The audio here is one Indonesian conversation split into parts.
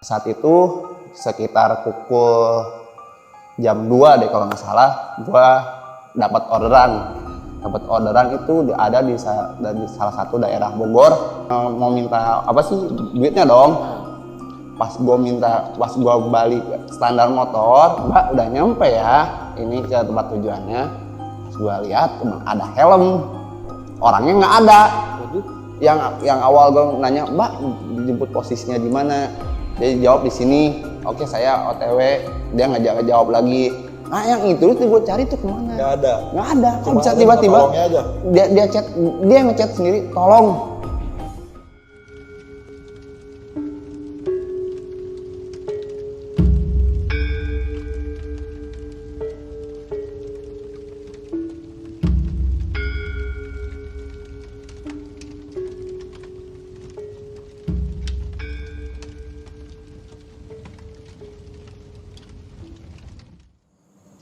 Saat itu sekitar pukul jam 2 deh kalau nggak salah, gua dapat orderan itu ada di salah satu daerah Bogor. Mau minta apa sih, duitnya dong. Pas gua balik standar motor, Mbak udah nyampe ya ini ke tempat tujuannya. Pas gua lihat emang ada helm, orangnya nggak ada. Yang awal gue nanya, Mbak dijemput posisinya di mana? Dia jawab di sini. Oke, saya OTW. Dia nggak jawab lagi. Nah, yang itu gue cari tuh kemana? Nggak ada. Kok bisa tiba-tiba dia ngechat sendiri, tolong.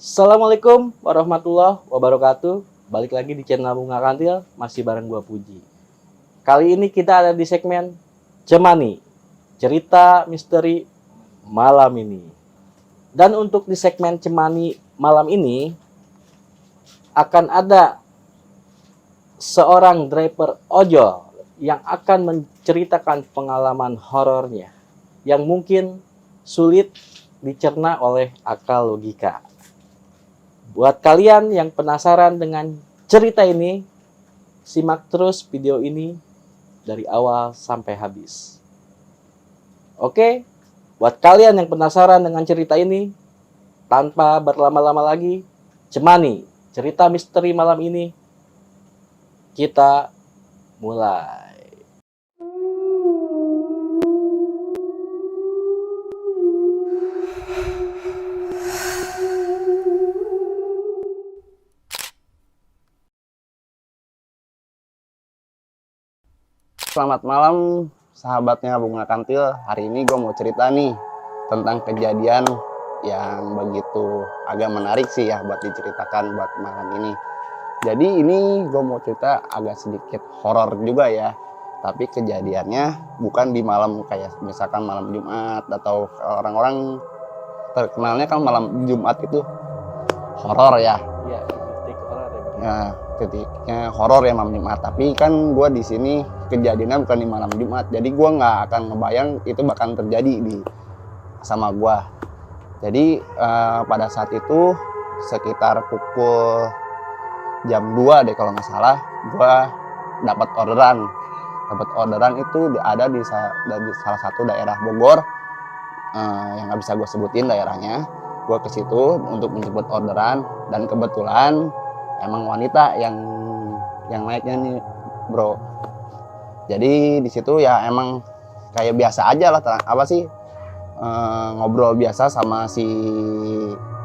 Assalamualaikum warahmatullahi wabarakatuh. Balik lagi di channel Bunga Kantil, masih bareng gua Puji. Kali ini kita ada di segmen Cemani, cerita misteri malam ini. Dan untuk di segmen Cemani malam ini akan ada seorang driver ojol yang akan menceritakan pengalaman horornya yang mungkin sulit dicerna oleh akal logika. Buat kalian yang penasaran dengan cerita ini, simak terus video ini dari awal sampai habis. Oke, buat kalian yang penasaran dengan cerita ini, tanpa berlama-lama lagi, Cemani, cerita misteri malam ini, kita mulai. Selamat malam sahabatnya Bunga Kantil. Hari ini gue mau cerita nih tentang kejadian yang begitu agak menarik sih ya buat diceritakan buat malam ini. Jadi ini gue mau cerita agak sedikit horor juga ya. Tapi kejadiannya bukan di malam kayak misalkan malam Jumat, atau orang-orang terkenalnya kan malam Jumat itu horor ya. Iya, titik horor ya. Nah, titiknya horor ya malam Jumat. Tapi kan gue di sini kejadiannya bukan di malam Jumat, jadi gue nggak akan ngebayang itu bakal terjadi sama gue. Jadi pada saat itu sekitar pukul jam 2 deh kalau nggak salah, gue dapat orderan itu ada di salah satu daerah Bogor, yang nggak bisa gue sebutin daerahnya. Gue ke situ untuk menjemput orderan, dan kebetulan emang wanita yang naiknya nih bro. Jadi di situ ya emang kayak biasa aja lah, apa sih, ngobrol biasa sama si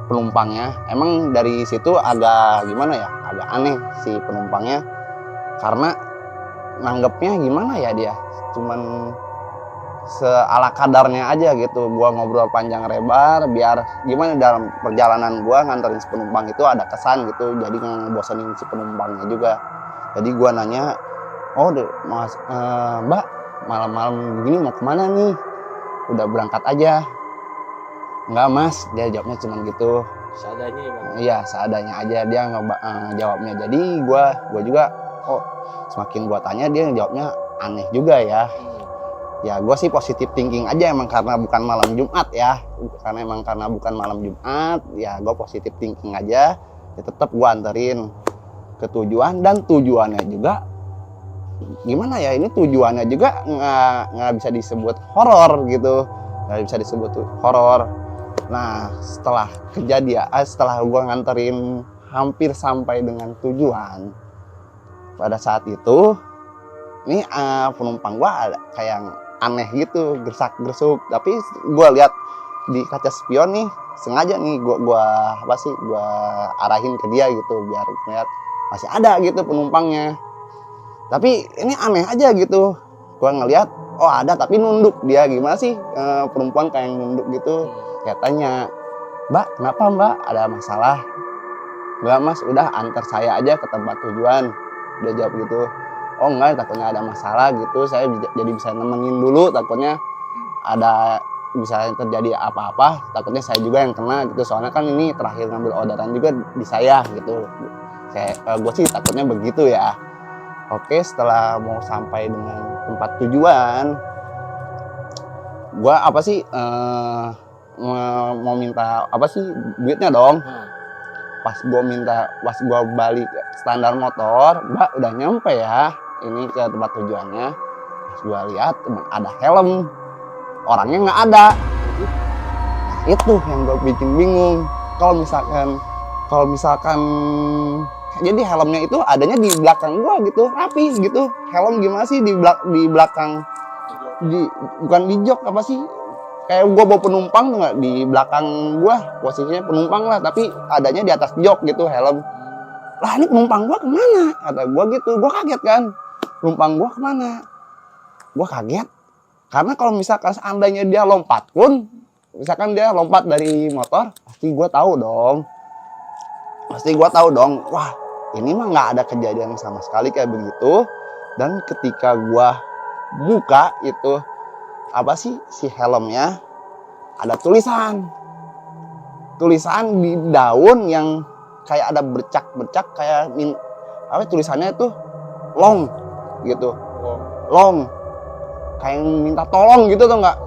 penumpangnya. Emang dari situ agak gimana ya, agak aneh si penumpangnya, karena nanggepnya gimana ya, dia cuman seala kadarnya aja gitu. Gua ngobrol panjang lebar biar gimana dalam perjalanan gua nganterin si penumpang itu ada kesan gitu, jadi ngebosenin si penumpangnya juga. Jadi gua nanya, oh mas, Mbak malam-malam gini mau kemana nih, udah berangkat aja? Enggak mas, dia jawabnya cuman gitu. Seadanya ya bang? Iya, seadanya aja dia jawabnya. Jadi gua juga, oh semakin gua tanya dia jawabnya aneh juga ya. Ya gue sih positif thinking aja, emang karena bukan malam Jumat ya. Karena bukan malam Jumat, ya gue positif thinking aja. Ya tetap gue anterin ke tujuan, dan tujuannya juga gimana ya, ini tujuannya juga nggak bisa disebut horor gitu. Nggak bisa disebut horor. Nah setelah kejadian, setelah gue nganterin hampir sampai dengan tujuan, pada saat itu ini penumpang gue ada kayak aneh gitu, gersak-gersuk. Tapi gue lihat di kaca spion nih, sengaja nih gue arahin ke dia gitu biar lihat masih ada gitu penumpangnya. Tapi ini aneh aja gitu, gue ngelihat oh ada tapi nunduk. Dia gimana sih, perempuan kayak yang nunduk gitu. Kayak tanya, Mbak kenapa Mbak, ada masalah? Enggak mas, udah antar saya aja ke tempat tujuan. Dia jawab gitu. Oh enggak, takutnya ada masalah gitu, saya jadi bisa nemenin dulu, takutnya ada bisa terjadi apa-apa, takutnya saya juga yang kena gitu. Soalnya kan ini terakhir ngambil orderan juga di saya gitu. Gue sih takutnya begitu ya. Oke, setelah mau sampai dengan tempat tujuan, gue apa sih mau minta apa sih duitnya dong. Pas gue balik standar motor, Mbak udah nyampe ya ini ke tempat tujuannya. Pas gue lihat emang ada helm, orangnya nggak ada. Itu yang gue bikin bingung. Kalau misalkan jadi helmnya itu adanya di belakang gue gitu, rapi gitu. Helm gimana sih di belakang, bukan di jok apa sih, kayak gue bawa penumpang tuh nggak, di belakang gue posisinya penumpang lah, tapi adanya di atas jok gitu helm. Lah ini penumpang gue kemana, kata gue gitu. Gue kaget kan, penumpang gue kemana. Gue kaget karena kalau misalkan seandainya dia lompat pun, misalkan dia lompat dari motor, pasti gue tahu dong, wah ini mah nggak ada kejadian sama sekali kayak begitu. Dan ketika gue buka itu apa sih si helmnya, ada tulisan di daun yang kayak ada bercak kayak tulisannya itu long gitu, long kayak minta tolong gitu tuh, nggak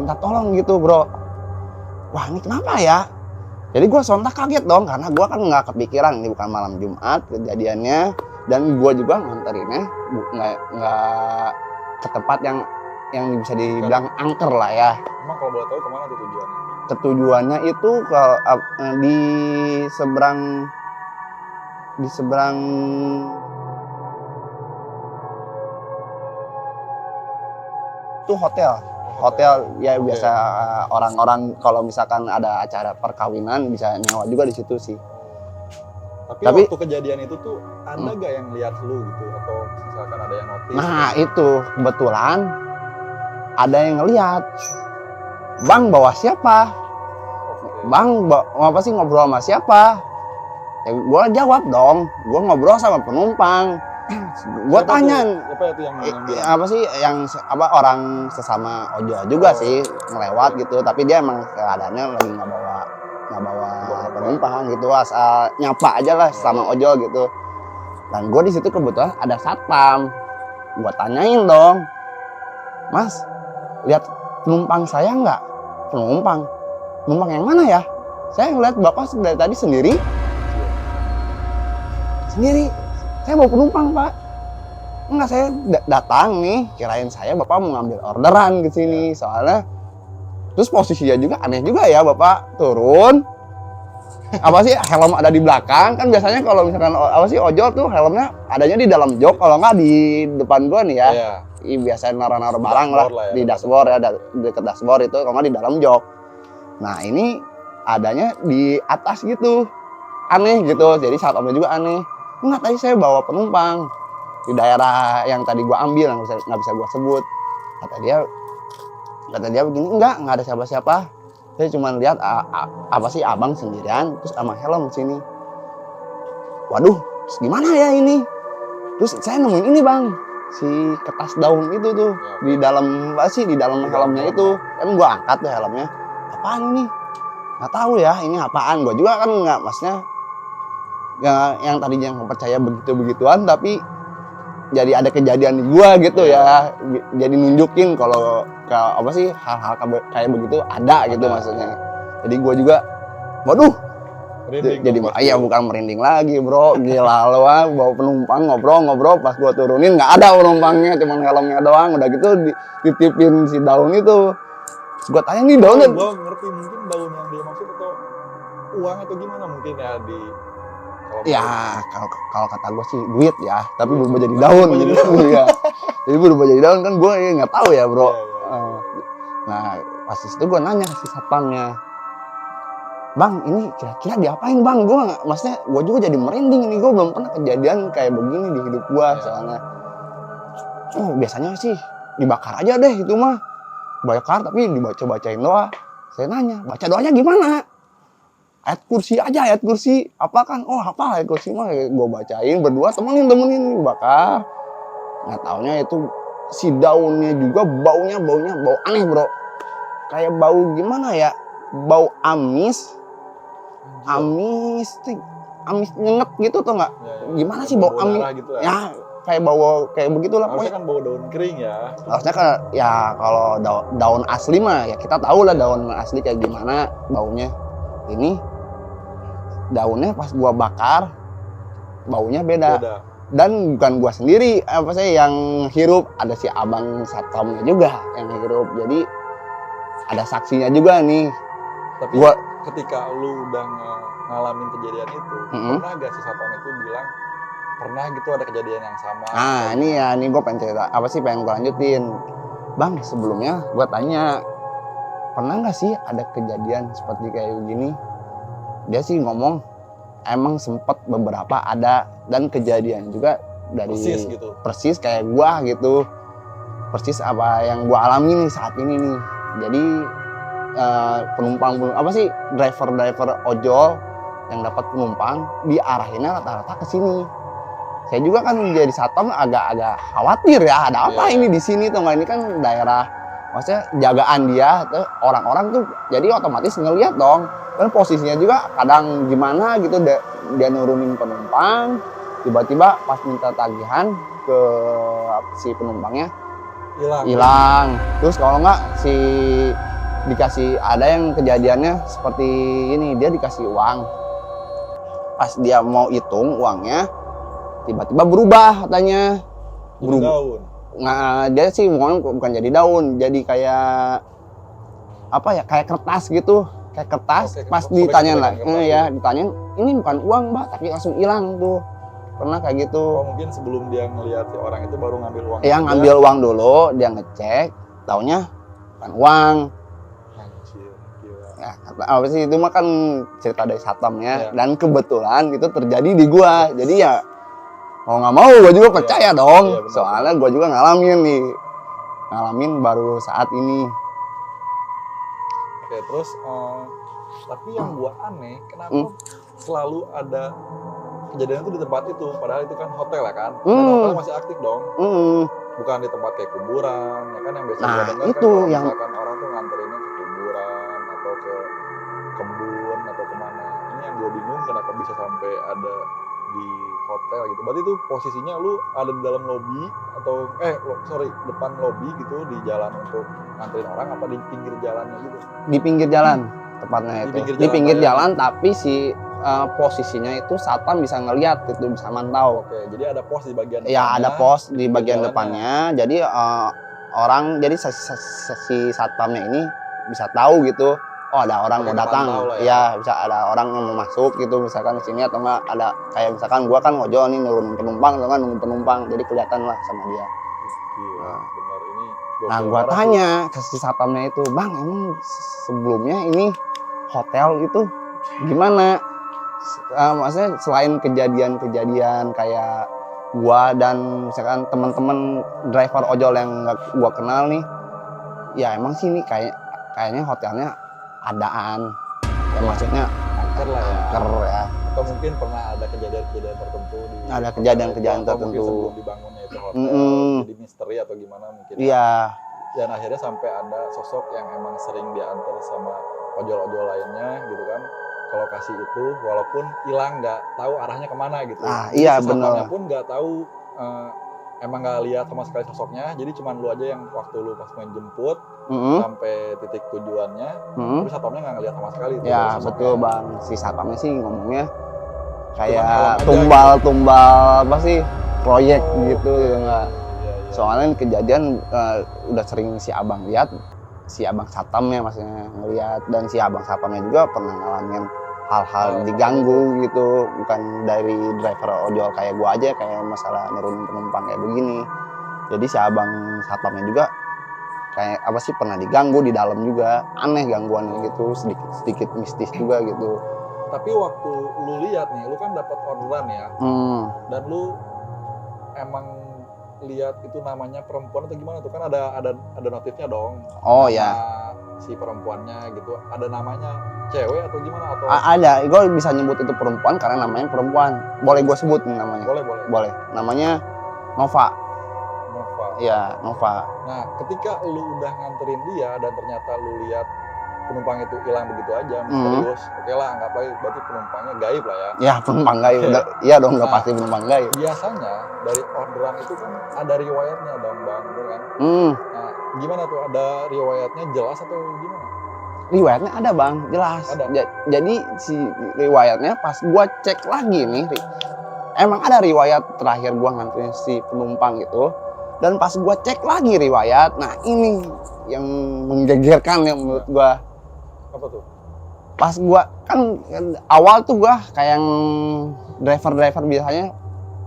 minta tolong gitu bro. Wah ini kenapa ya? Jadi gue sontak kaget dong, karena gue kan nggak kepikiran ini bukan malam Jumat kejadiannya, dan gue juga nganterinnya nggak ke tempat yang bisa dibilang angker lah ya. Emang kalau boleh tahu kemana tuh tujuannya? Tujuannya itu di seberang itu hotel ya. Biasa orang-orang kalau misalkan ada acara perkawinan bisa nyewa juga di situ sih. Tapi waktu kejadian itu tuh ada gak yang lihat lu gitu, atau misalkan ada yang notice? Nah itu kebetulan ada yang ngelihat. Bang bawa siapa? Bang apa sih, ngobrol sama siapa? Ya gue jawab dong, gue ngobrol sama penumpang. Gue tanya siapa itu yang bilang? apa sih yang orang sesama ojol juga sih ngelewat gitu, tapi dia emang keadaannya lagi nggak bawa penumpang gitu, asal nyapa aja lah sama ojol gitu. Dan gue di situ kebetulan ada satpam, gue tanyain dong, Mas lihat penumpang saya nggak? Penumpang yang mana ya? Saya ngeliat bapak dari tadi sendiri. Saya bawa penumpang pak. Enggak, saya datang nih, kirain saya bapak mau ngambil orderan ke sini. Soalnya terus posisinya juga aneh juga ya, bapak turun apa sih helm ada di belakang. Kan biasanya kalau misalkan apa sih ojol tuh helmnya adanya di dalam jok, kalau nggak di depan gua nih ya. Biasanya naruh barang lah ya, di dashboard ya, deket dashboard itu, kalau nggak di dalam jok. Nah ini adanya di atas gitu, aneh gitu. Jadi satpamnya juga aneh. Enggak, tadi saya bawa penumpang di daerah yang tadi gua ambil, nggak bisa gua sebut. Kata dia begini, enggak ada siapa-siapa. Saya cuma lihat apa sih abang sendirian terus sama helm sini. Waduh, terus gimana ya ini? Terus saya nemuin ini bang, si kertas daun itu tuh di dalam helmnya itu. Kan gua angkat tuh helmnya. Apaan ini? Nggak tahu ya ini apaan. Gua juga kan nggak, maksudnya yang tadinya nggak percaya begituan, tapi jadi ada kejadian di gua gitu ya. Jadi nunjukin kalau apa sih hal-hal kayak begitu ada gitu maksudnya. Jadi gua juga, waduh, jadi iya bukan merinding lagi bro. Gila lo, bawa penumpang ngobrol pas gua turunin nggak ada penumpangnya, cuman helmnya doang. Udah gitu dititipin si daun itu. Terus gua tanya nih daunnya. Gua ngerti, mungkin daun yang dia maksud atau uang atau gimana mungkin ya di. Ya kalau kata gue sih duit ya, tapi berubah jadi daun gitu ya. Jadi berubah jadi daun kan gue nggak tahu ya bro. Nah pas itu gue nanya si satpamnya, bang ini kira-kira diapain bang? Maksudnya gue juga jadi merinding nih, gue belum pernah kejadian kayak begini di hidup gue soalnya. Oh biasanya sih dibakar aja deh itu mah, bakar tapi dibaca-bacain doa. Saya nanya, baca doanya gimana? Ayat kursi apa kan? Oh apa ayat kursi mah gue bacain berdua, temenin bakar. Nggak taunya itu si daunnya juga bau aneh bro. kayak bau gimana ya, bau amis nyenget gitu tuh nggak, gimana sih bau amis gitu ya? Ya kayak bau kayak begitulah Harusnya pokoknya. kan bau daun kering ya. Harusnya kan ya kalau daun asli mah ya kita tahu lah daun asli kayak gimana baunya. Ini daunnya pas gua bakar baunya beda. Dan bukan gua sendiri apa sih yang hirup, ada si abang satpamnya juga yang hirup. Jadi ada saksinya juga nih. Tapi Gua ketika lu udah ngalamin kejadian itu, pernah gak si satpam itu bilang pernah gitu ada kejadian yang sama? Nah ini ya, ini gue pengen cerita apa sih, pengen gue lanjutin. Bang, sebelumnya gue tanya, pernah nggak sih ada kejadian seperti kayak begini? Dia sih ngomong emang sempet beberapa ada, dan kejadian juga dari persis kayak gue gitu, persis apa yang gue alami nih saat ini nih. Jadi penumpang apa sih, driver ojol yang dapat penumpang diarahinnya rata-rata ke sini. Saya juga kan jadi satpam agak khawatir ya, ada apa ini di sini tuh, nggak, ini kan daerah maksudnya jagaan dia tuh, orang-orang tuh jadi otomatis ngelihat dong. Dan posisinya juga kadang gimana gitu, dia nurunin penumpang, tiba-tiba pas minta tagihan ke si penumpangnya hilang. Terus kalau nggak dikasih, ada yang kejadiannya seperti ini, dia dikasih uang, pas dia mau hitung uangnya tiba-tiba berubah katanya, daun. Nah, dia sih bukan jadi daun, jadi kayak apa ya, kayak kertas gitu, kayak kertas. Pas ditanyain lah, ditanyain ini bukan uang mbak, tapi langsung hilang tuh. Pernah kayak gitu. Oh, mungkin sebelum dia ngelihat si orang itu baru ngambil uang. Iya, ngambil uang dulu, dia ngecek, taunya bukan uang. Anjir, gila. Nah, apa sih itu mah kan cerita dari satpamnya, dan kebetulan itu terjadi di gua. Jadi ya mau nggak mau gua juga percaya dong. Benar, soalnya gua juga ngalamin baru saat ini. Oke, terus tapi yang gua aneh, kenapa selalu ada kejadian itu di tempat itu, padahal itu kan hotel ya kan, dan hotel masih aktif dong, bukan di tempat kayak kuburan ya kan, yang biasa gua dengar itu kan, yang misalkan orang tuh nganterinnya ke kuburan atau ke kebun atau kemana. Ini yang gua bingung kenapa bisa sampai ada di hotel gitu. Berarti itu posisinya lu ada di dalam lobi atau depan lobi gitu, di jalan untuk nganterin orang, apa di pinggir jalannya gitu? Di pinggir jalan tepatnya itu. Di pinggir jalan, tapi si posisinya itu satpam bisa ngelihat itu, bisa mantau. Oke, jadi ada pos di bagian depannya. Ya, ada pos di bagian depannya. Jadi orang, jadi si satpamnya ini bisa tahu gitu, oh ada orang mau datang. Ya, bisa ada orang yang mau masuk gitu, misalkan di sini, atau enggak ada kayak misalkan gua kan ngojol nih nurunin penumpang, atau enggak nunggu penumpang, jadi kelihatan lah sama dia. Gila, benar ini. Nah, gua tanya ke si satpamnya itu, bang, emang sebelumnya ini hotel itu gimana? Maksudnya selain kejadian-kejadian kayak gua dan misalkan teman-teman driver ojol yang gua kenal nih, ya emang sih ini kayaknya hotelnya adaan, ya maksudnya angker ya. Atau mungkin pernah ada kejadian-kejadian tertentu ada kejadian-kejadian tertentu sebelum dibangunnya itu hotel, jadi misteri atau gimana mungkin. Iya. Dan akhirnya sampai ada sosok yang emang sering diantar sama ojol-ojol lainnya gitu kan ke lokasi itu, walaupun hilang, nggak tahu arahnya kemana gitu. Iya benar. Pun nggak tahu, emang nggak lihat sama sekali sosoknya, jadi cuman lu aja yang waktu lu pas main jemput sampai titik tujuannya, tapi satpamnya nggak ngelihat sama sekali. Ya betul bang, si satpamnya sih ngomongnya kayak tumbal apa sih, proyek gitu ya nggak. Soalnya kejadian udah sering si abang lihat, si abang satpamnya maksudnya ngelihat, dan si abang satpamnya juga pernah ngalamin hal-hal diganggu gitu, bukan dari driver ojol kayak gua aja, kayak masalah nurunin penumpang kayak begini. Jadi si abang satpamnya juga kayak apa sih, pernah diganggu di dalam juga, aneh gangguannya gitu, sedikit mistis juga gitu. Tapi waktu lu lihat nih, lu kan dapat orderan ya, dan lu emang lihat itu namanya perempuan atau gimana tuh, kan ada notifnya dong. Oh ya. Si perempuannya gitu, ada namanya cewek atau gimana atau? Ada, gue bisa nyebut itu perempuan karena namanya perempuan. Boleh gue sebut namanya? Boleh. Namanya Nova. Nova. Iya, Nova. Nah, ketika lu udah nganterin dia dan ternyata lu lihat penumpang itu hilang begitu aja, misterius, oke lah, anggap aja berarti penumpangnya gaib lah ya. Ya, penumpang gaib. Udah, iya dong, udah Nah, pasti penumpang gaib. Biasanya dari orderan itu kan ada riwayatnya dong bang, bener kan? Hmm, Nah, gimana tuh? Ada riwayatnya jelas atau gimana? riwayatnya ada bang, jelas. Ada. Jadi si riwayatnya pas gua cek lagi nih, emang ada riwayat terakhir gua nganterin si penumpang itu. Dan pas gua cek lagi riwayat, nah ini yang menggegerkan ya menurut gua. Apa tuh? Pas gua kan awal tuh gua kayak yang driver biasanya,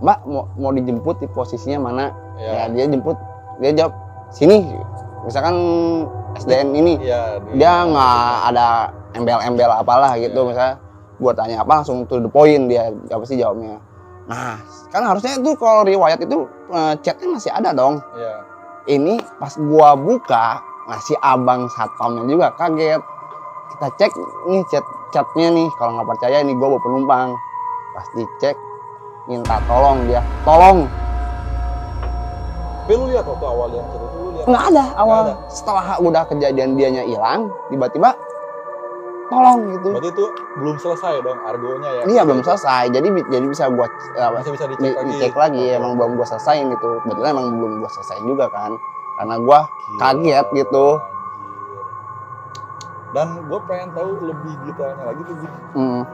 Mbak mau dijemput di posisinya mana? Ya dia jemput, dia jawab sini. Misalkan SDN ini, dia nggak ada embel-embel apalah gitu. Misalnya gua tanya apa langsung to the point, dia apa sih jawabnya. Nah kan harusnya itu kalau riwayat itu chatnya masih ada dong. Ini pas gua buka, nah si abang satpamnya juga kaget. Kita cek nih chatnya nih, kalau nggak percaya ini gua bawa penumpang. Pas dicek minta tolong, dia tolong. Tapi lu lihat waktu awal yang cerita itu lu lihat? Nggak ada awal. Nggak ada. Setelah udah kejadian dianya hilang, tiba-tiba tolong gitu. Berarti itu belum selesai dong argonya ya? Iya belum selesai, jadi bisa gua Masih bisa dicek lagi. Emang belum gua selesaiin gitu. Kebetulan emang belum gua selesaiin juga kan, karena gua kaget gitu. Dan gue pengen tahu lebih detailnya lagi tuh gini,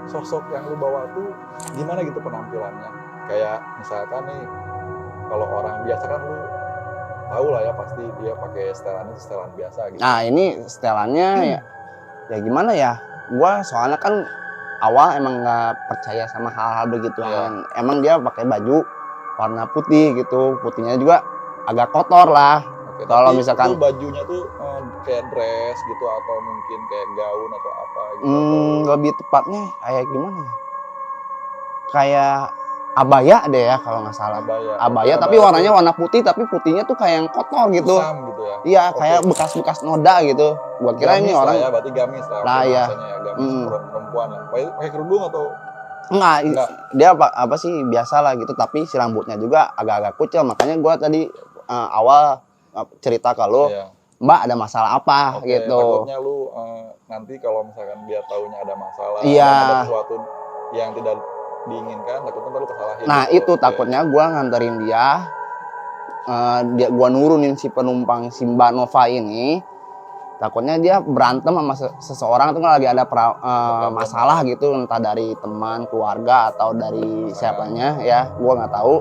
sosok yang lu bawa tuh gimana gitu penampilannya? Kayak misalkan nih, kalau orang biasa kan lu tahu lah ya pasti dia pakai setelan biasa gitu. Nah ini setelannya ya gimana ya? Gua soalnya kan awal emang nggak percaya sama hal-hal begituan. Emang dia pakai baju warna putih gitu, putihnya juga agak kotor lah. Kalau misalkan itu bajunya tuh kayak dress gitu atau mungkin kayak gaun atau apa gitu. Lebih tepatnya kayak gimana ya? Kayak abaya deh ya kalau nggak salah. Abaya tapi warnanya warna putih, tapi putihnya tuh kayak yang kotor gitu. Kusam gitu ya. Iya, kayak bekas-bekas noda gitu. Gua kira gamis ini orang ya, berarti gamis lah. Nah, ya. Gamis perempuan lah. Pakai kerudung atau enggak. Dia apa sih biasa lah gitu, tapi si rambutnya juga agak-agak kucel. Makanya gua tadi awal cerita kalau Mbak ada masalah apa gitu. Takutnya lu nanti kalau misalkan dia taunya ada masalah, ada sesuatu yang tidak diinginkan, takutnya lu kesalahin. Nah itu takutnya gua nganterin dia, gua nurunin si penumpang si Mbak Nova ini, takutnya dia berantem sama seseorang tuh lagi ada masalah gitu, entah dari teman, keluarga atau dari siapanya ya, gua nggak tahu.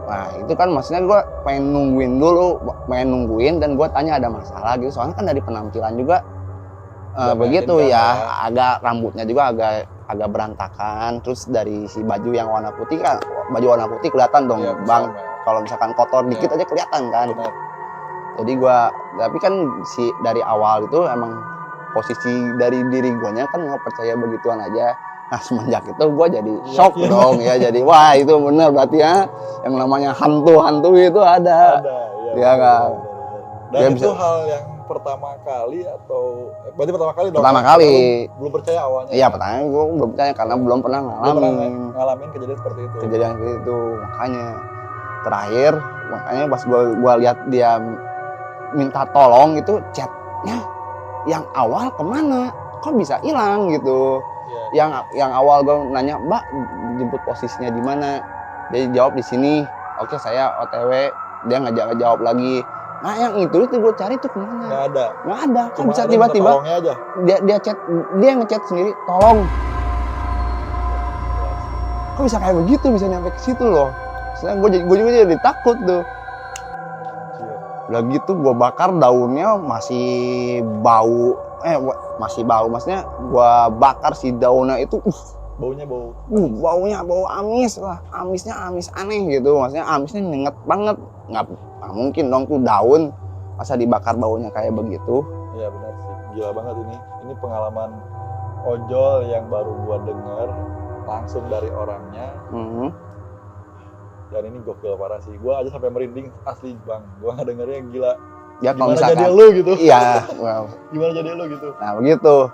Nah itu kan maksudnya gue pengen nungguin dan gue tanya ada masalah gitu, soalnya kan dari penampilan juga begitu ya, agak rambutnya juga agak berantakan, terus dari si baju yang warna putih kan, baju warna putih kelihatan dong bang, kalau misalkan kotor dikit aja kelihatan kan. Jadi tapi kan dari awal itu emang posisi dari diri guanya kan nggak percaya begituan aja. Nah semenjak itu gue jadi shock dong ya, jadi wah itu bener berarti ya yang namanya hantu itu ada ya kan. Dan itu hal yang pertama kali atau berarti pertama kali dong? Pertama kali. Belum percaya awalnya? Iya pertama gue belum percaya karena belum pernah ngalamin kejadian seperti itu. Makanya terakhir pas gue lihat dia minta tolong itu chatnya yang awal kemana? Kok bisa hilang gitu? Yang awal gue nanya, Mbak jemput posisinya di mana? Dia jawab di sini. Oke saya OTW. Dia nggak jawab lagi. Nah yang itu gue cari tuh kemana? Nggak ada. Kok bisa tiba-tiba dia ngechat sendiri tolong. Kok bisa kayak begitu, bisa nyampe ke situ loh. Soalnya gue juga jadi takut tuh. Udah gitu gue bakar daunnya masih bau. Maksudnya gua bakar si daunnya itu baunya bau amis lah, amisnya amis aneh gitu, maksudnya amisnya nyengat banget, nggak mungkin dong tuh daun masa dibakar baunya kayak begitu. Iya benar sih, gila banget ini pengalaman ojol yang baru gua denger langsung dari orangnya. Dan ini gokil parah sih, gua aja sampai merinding asli bang, gua ngedengernya gila. Ya, gimana jadi lu gitu? Iya, wow. Gimana jadi lu gitu? Nah begitu.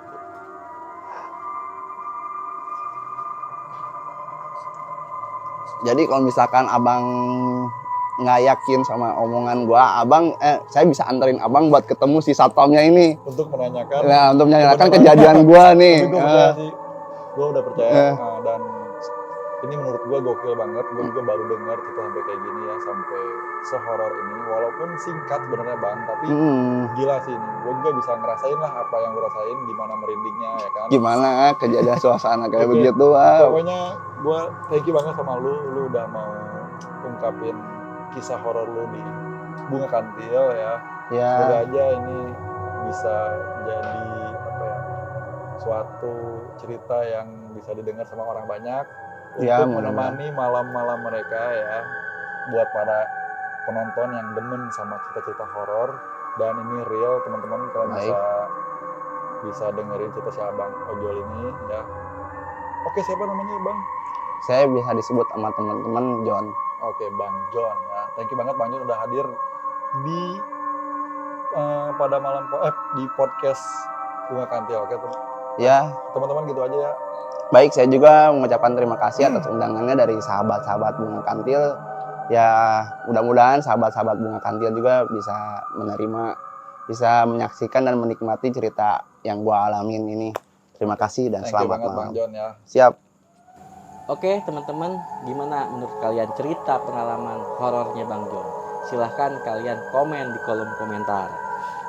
Jadi kalau misalkan abang nggak yakin sama omongan gua, abang saya bisa anterin abang buat ketemu si satpamnya ini. Untuk menanyakan. Nah, untuk menanyakan kebenaran. kejadian gua nih. Tapi gue percaya sih, gue udah percaya Eh. dan ini menurut gue gokil banget. Gue juga baru dengar kita sampai kayak gini ya, sampai sehoror ini. Walaupun singkat sebenarnya bang, tapi gila sih ini. Gue juga bisa ngerasain lah apa yang gue rasain, gimana merindingnya ya kan. Gimana kejadian suasana kayak Oke. begitu. Wow. Pokoknya gue thank you banget sama lu udah mau ungkapin kisah horor lu di Bunga Kantil ya. Ya. Semoga aja ini bisa jadi apa ya, suatu cerita yang bisa didengar sama orang banyak Ya, untuk menemani malam-malam mereka ya, buat para penonton yang demen sama cerita-cerita horor. Dan ini real teman-teman, kalian bisa dengerin cerita si Abang Ojol ini ya. Oke, siapa namanya Bang? Saya bisa disebut sama teman-teman John. Oke, Bang John ya. Thank you banget Bang John udah hadir di pada malam di podcast Bunga Kantil. Oke, Ya. teman-teman gitu aja ya. Baik, saya juga mengucapkan terima kasih atas undangannya dari sahabat-sahabat Bunga Kantil. Ya, mudah-mudahan sahabat-sahabat Bunga Kantil juga bisa menerima, bisa menyaksikan dan menikmati cerita yang gua alamin ini. Terima kasih dan Thank you selamat banget malam. Bang John ya. Siap. Oke teman-teman, gimana menurut kalian cerita pengalaman horornya Bang John? Silahkan kalian komen di kolom komentar.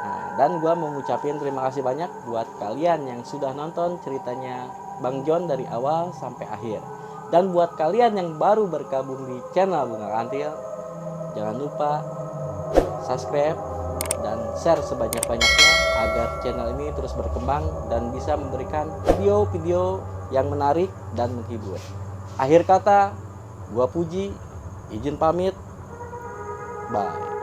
Nah, dan gue mau ngucapin terima kasih banyak buat kalian yang sudah nonton ceritanya Bang John dari awal sampai akhir. Dan buat kalian yang baru bergabung di channel Bunga Kantil, jangan lupa subscribe dan share sebanyak-banyaknya agar channel ini terus berkembang dan bisa memberikan video-video yang menarik dan menghibur. Akhir kata, gua Puji, izin pamit. Bye.